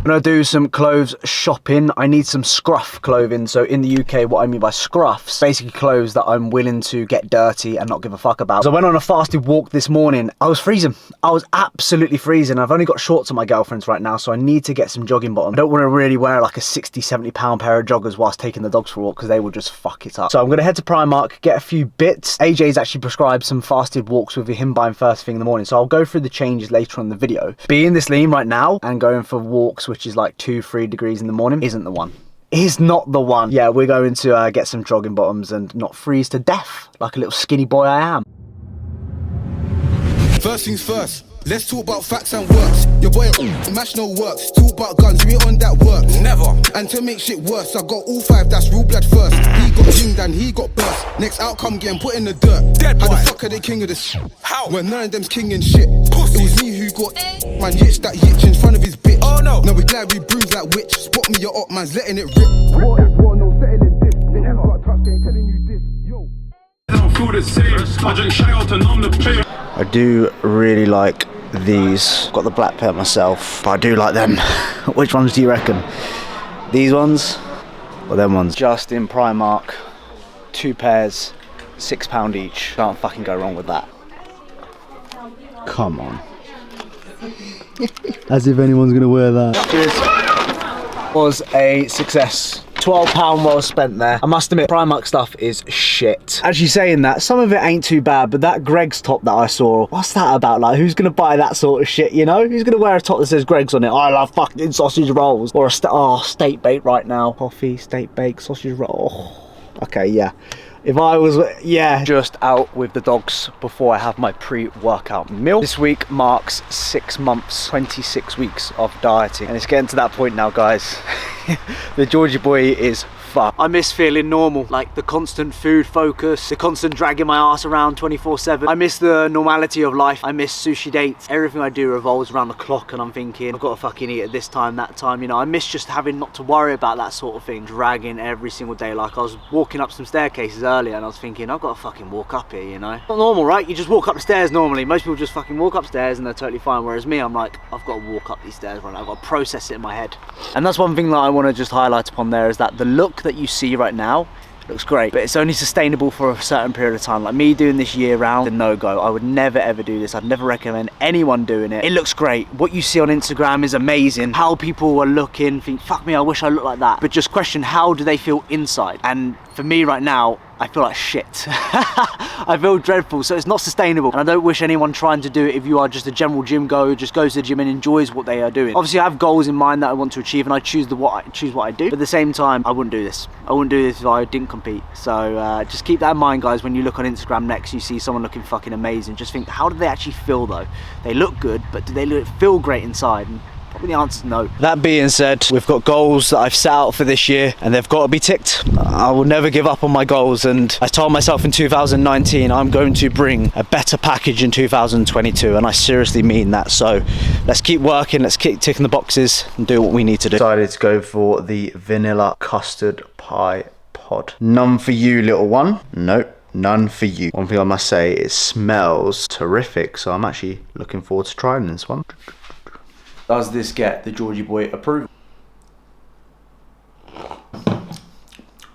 I'm gonna do some clothes shopping. I need some scruff clothing. So in the UK, what I mean by scruffs, basically clothes that I'm willing to get dirty and not give a fuck about. So I went on a fasted walk this morning. I was freezing. I was absolutely freezing. I've only got shorts on my girlfriend's right now, so I need to get some jogging bottoms. I don't want to really wear like a 60, 70 pound pair of joggers whilst taking the dogs for a walk because they will just fuck it up. So I'm gonna head to Primark, get a few bits. AJ's actually prescribed some fasted walks with him buying first thing in the morning. So I'll go through the changes later on in the video. Being this lean right now and going for walks, which is like 2-3 degrees in the morning, isn't the one. Is not the one. Yeah, we're going to get some jogging bottoms and not freeze to death like a little skinny boy I am. First things first, let's talk about facts and works. Your boy mash no works. Talk about guns, we on that work. Never. And to make shit worse, I got all 5, that's real blood first. He got zinged and he got burst. Next outcome getting put in the dirt. Dead How boy. The fuck are they king of this? How? When none of them's king and shit. Pussies. It was me who got man yitch that yitch in front of his bitch. Oh no. Now we glad we bruised that witch. Spot me your up man's letting it rip. War is war, no settling this. They never got touched, they ain't telling you this. Yo. I don't feel the same. I drink shit out and I'm the player. I do really like these. Got the black pair myself, but I do like them. Which ones do you reckon? These ones or them ones? Just in Primark, 2 pairs, £6 each. Can't fucking go wrong with that. Come on. As if anyone's gonna wear that. Cheers. Was a success. £12 well spent there. I must admit, Primark stuff is shit. Actually saying that, some of it ain't too bad, but that Greg's top that I saw, what's that about? Like, who's gonna buy that sort of shit, you know? Who's gonna wear a top that says Greg's on it? I love fucking sausage rolls. Or a steak bake right now. Coffee, steak bake, sausage roll. Oh. Okay, yeah. If I was, yeah, just out with the dogs before I have my pre-workout meal. This week marks 6 months, 26 weeks of dieting. And it's getting to that point now, guys. The Georgie boy is fucked. I miss feeling normal, like the constant food focus, the constant dragging my ass around 24/7. I miss the normality of life. I miss sushi dates. Everything I do revolves around the clock and I'm thinking, I've got to fucking eat at this time, that time, you know. I miss just having not to worry about that sort of thing, dragging every single day. Like I was walking up some staircases earlier and I was thinking, I've got to fucking walk up here, you know. Not normal, right? You just walk up the stairs normally. Most people just fucking walk upstairs and they're totally fine. Whereas me, I'm like, I've got to walk up these stairs right now. I've got to process it in my head. And that's one thing that I want to just highlight upon there, is that the look that you see right now looks great, but it's only sustainable for a certain period of time. Like me doing this year round, a no-go. I would never ever do this. I'd never recommend anyone doing it. It looks great. What you see on Instagram is amazing. How people are looking, think, fuck me, I wish I looked like that. But just question, how do they feel inside? And for me right now, I feel like shit. I feel dreadful, so it's not sustainable. And I don't wish anyone trying to do it if you are just a general gym goer who just goes to the gym and enjoys what they are doing. Obviously I have goals in mind that I want to achieve and I choose what I do. But at the same time, I wouldn't do this. I wouldn't do this if I didn't compete. So just keep that in mind, guys. When you look on Instagram next, you see someone looking fucking amazing. Just think, how do they actually feel though? They look good, but do they feel great inside? And probably the answer is no. That being said, we've got goals that I've set out for this year and they've got to be ticked. I will never give up on my goals, and I told myself in 2019 I'm going to bring a better package in 2022, and I seriously mean that. So let's keep working, let's keep ticking the boxes and do what we need to do. Decided to go for the vanilla custard pie pod. None for you, little one. Nope. None for you. One thing I must say, it smells terrific, so I'm actually looking forward to trying this one. Does this get the Georgie boy approval?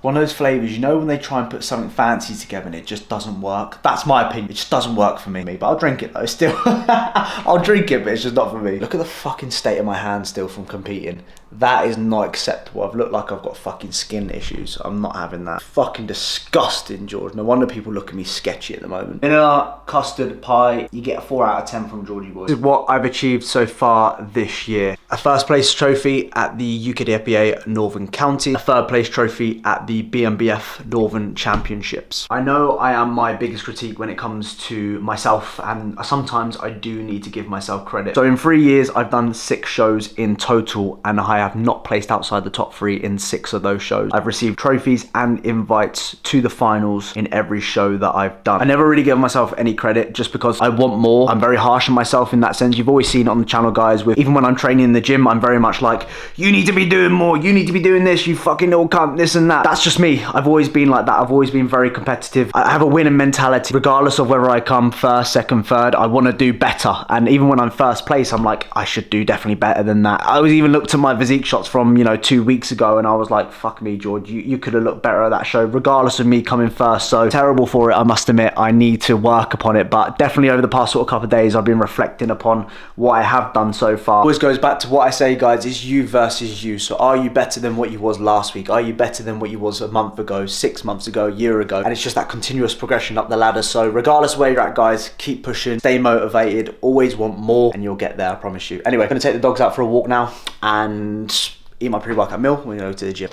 One of those flavours, you know when they try and put something fancy together and it just doesn't work? That's my opinion. It just doesn't work for me. But I'll drink it though, still. I'll drink it, but it's just not for me. Look at the fucking state of my hand still from competing. That is not acceptable. I've looked like I've got fucking skin issues. I'm not having that. Fucking disgusting, George. No wonder people look at me sketchy at the moment. In our custard pie, you get a 4 out of 10 from Georgie boy. This is what I've achieved so far this year. A first place trophy at the UKDFBA Northern County. A third place trophy at the BNBF Northern Championships. I know I am my biggest critique when it comes to myself, and sometimes I do need to give myself credit. So in 3 years, I've done 6 shows in total, and I have not placed outside the top 3 in 6 of those shows. I've received trophies and invites to the finals in every show that I've done. I never really give myself any credit just because I want more. I'm very harsh on myself in that sense. You've always seen it on the channel, guys, with even when I'm training in the gym, I'm very much like, you need to be doing more, you need to be doing this, you fucking little cunt, this and that. That's just me. I've always been like that. I've always been very competitive. I have a winning mentality. Regardless of whether I come first, second, third, I want to do better. And even when I'm first place, I'm like, I should do definitely better than that. I was even looked at my physique shots from, you know, 2 weeks ago, and I was like, fuck me, George, you could have looked better at that show, regardless of me coming first. So terrible for it, I must admit. I need to work upon it, but definitely over the past sort of couple of days, I've been reflecting upon what I have done so far. Always goes back to what I say, guys, is you versus you. So are you better than what you was last week? Are you better than what you was a month ago, 6 months ago, a year ago? And it's just that continuous progression up the ladder. So regardless of where you're at, guys, keep pushing, stay motivated, always want more, and you'll get there, I promise you. Anyway, I'm gonna take the dogs out for a walk now and eat my pre-workout meal. We're gonna go to the gym.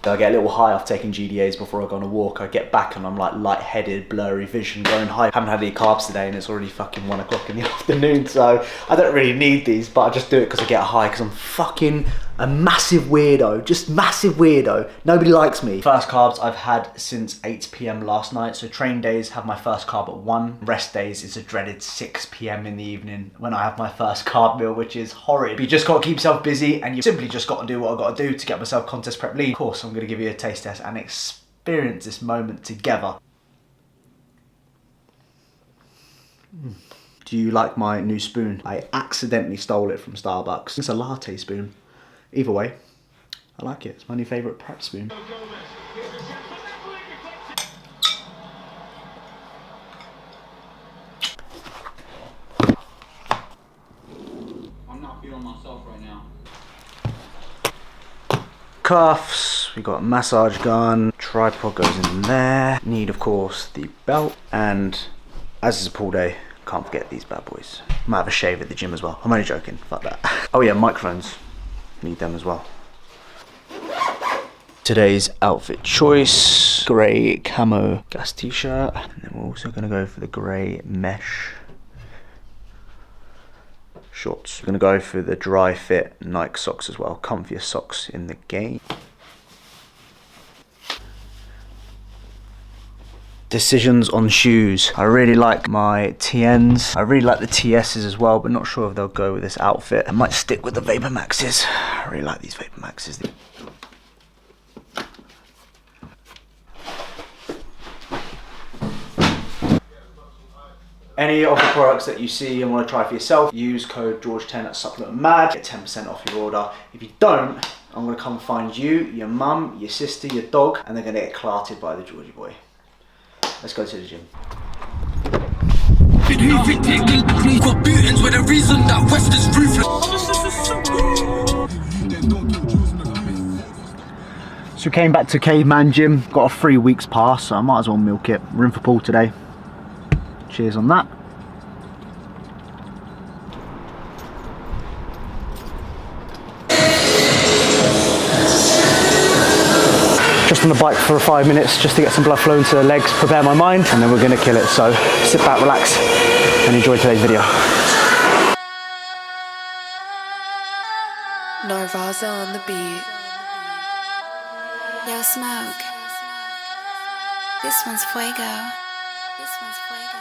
I get a little high off taking GDAs before I go on a walk. I get back and I'm like lightheaded, blurry vision, going high. Haven't had any carbs today and it's already fucking 1 o'clock in the afternoon, so I don't really need these, but I just do it because I get high, because I'm fucking a massive weirdo, just massive weirdo. Nobody likes me. First carbs I've had since 8 p.m. last night. So train days have my first carb at 1. Rest days is a dreaded 6 p.m. in the evening when I have my first carb meal, which is horrid. But you just got to keep yourself busy, and you simply just got to do what I got to do to get myself contest prep lean. Of course, I'm going to give you a taste test and experience this moment together. Do you like my new spoon? I accidentally stole it from Starbucks. It's a latte spoon. Either way, I like it. It's my new favourite prep spoon. I'm not feeling myself right now. Cuffs, we got a massage gun, tripod goes in there. Need, of course, the belt, and as it's a pool day, can't forget these bad boys. Might have a shave at the gym as well. I'm only joking, fuck that. Oh yeah, microphones. Need them as well. Today's outfit choice, grey camo gas t-shirt, and then we're also going to go for the grey mesh shorts. We're going to go for the dry fit Nike socks as well, comfiest socks in the game. Decisions on shoes. I really like my TNs. I really like the TSs as well, but not sure if they'll go with this outfit. I might stick with the Vapor Maxes. I really like these Vapor Maxes. Any of the products that you see and want to try for yourself, use code George10 at Supplement Mad, get 10% off your order. If you don't, I'm going to come find you, your mum, your sister, your dog, and they're going to get clarted by the Georgie boy. Let's go to the gym. So we came back to Caveman Gym, got a 3 weeks pass, so I might as well milk it. We're in for pool today. Cheers on that. Just on the bike for 5 minutes just to get some blood flow into the legs, prepare my mind, and then we're going to kill it. So sit back, relax, and enjoy today's video. Narvaza on the beat. Yo, Smoke. This one's fuego. This one's fuego.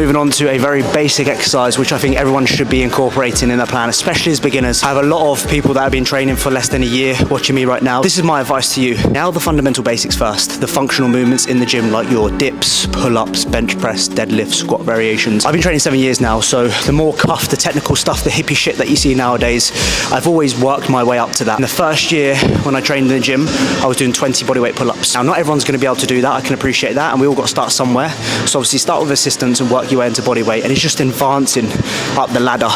moving on to a very basic exercise, which I think everyone should be incorporating in their plan, especially as beginners. I have a lot of people that have been training for less than a year watching me right now. This is my advice to you. Nail the fundamental basics first. The functional movements in the gym, like your dips, pull-ups, bench press, deadlifts, squat variations. I've been training 7 years now, so the more cuff, the technical stuff, the hippie shit that you see nowadays, I've always worked my way up to that. In the first year when I trained in the gym, I was doing 20 bodyweight pull-ups. Now, not everyone's going to be able to do that. I can appreciate that, and we all got to start somewhere. So obviously start with assistance and work your way into bodyweight, and it's just advancing up the ladder.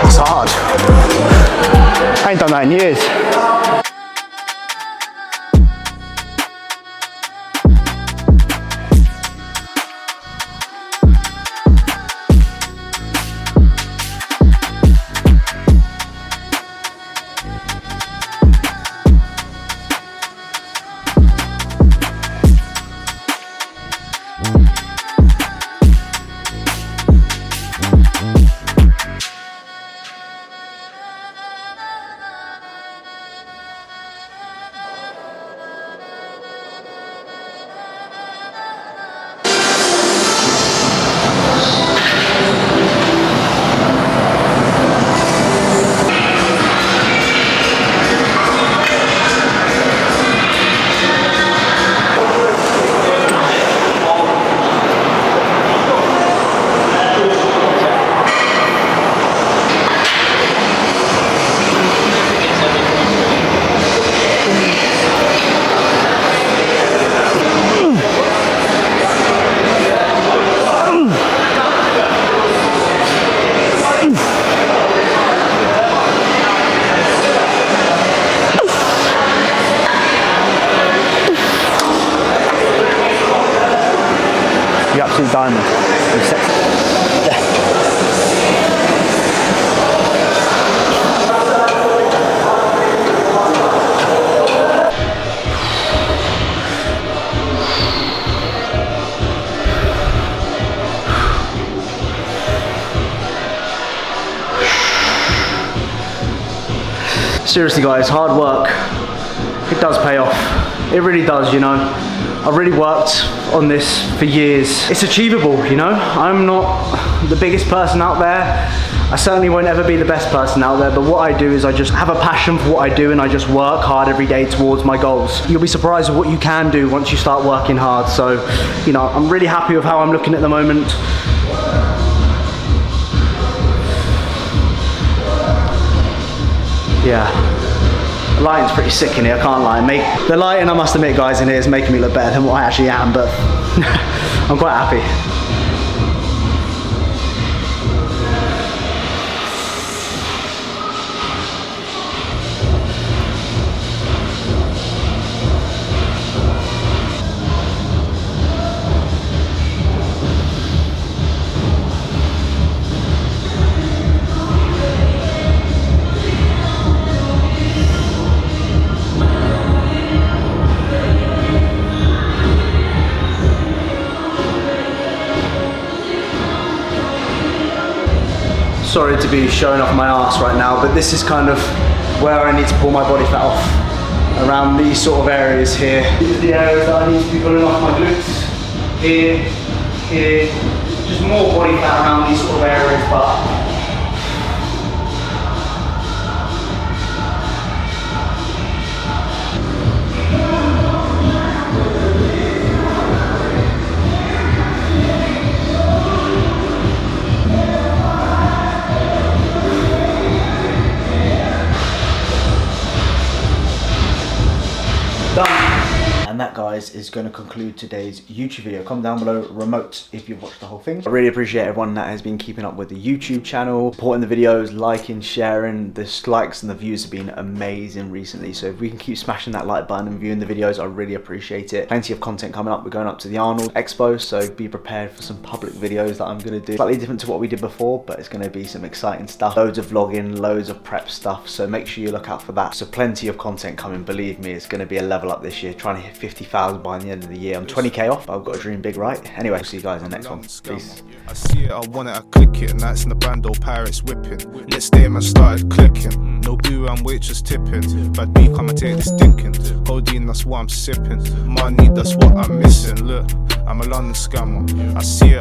It's hard. I ain't done that in years. You absolute diamond. Seriously guys, hard work, it does pay off. It really does, you know. I've really worked on this for years. It's achievable, you know. I'm not the biggest person out there. I certainly won't ever be the best person out there, but what I do is I just have a passion for what I do, and I just work hard every day towards my goals. You'll be surprised at what you can do once you start working hard. So, you know, I'm really happy with how I'm looking at the moment. Yeah. The lighting's pretty sick in here, I can't lie. The lighting, I must admit guys, in here is making me look better than what I actually am, but I'm quite happy. Sorry to be showing off my arse right now, but this is kind of where I need to pull my body fat off. Around these sort of areas here. These are the areas that I need to be pulling off my glutes. Here, here. Just more body fat around these sort of areas, but done. And that, guys, guys, is going to conclude today's YouTube video. Comment down below, remote, if you've watched the whole thing. I really appreciate everyone that has been keeping up with the YouTube channel, supporting the videos, liking, sharing. The likes and the views have been amazing recently, so if we can keep smashing that like button and viewing the videos, I really appreciate it. Plenty of content coming up. We're going up to the Arnold Expo, so be prepared for some public videos that I'm going to do. Slightly different to what we did before, but it's going to be some exciting stuff. Loads of vlogging, loads of prep stuff, so make sure you look out for that. So plenty of content coming, believe me. It's going to be a level up this year, trying to hit 50,000 by the end of the year. I'm 20k off, but I've got a dream big, right? Anyway, we'll see you guys in the next one. Peace. I see it, I want it, I click it. Nights in the band, old pirates whipping. Next day, man started clicking. No boo and waitress tipping. Bad B, come and take this thinking. Codeine, that's what I'm sipping. Money, that's what I'm missing. Look, I'm a London scammer. I see it.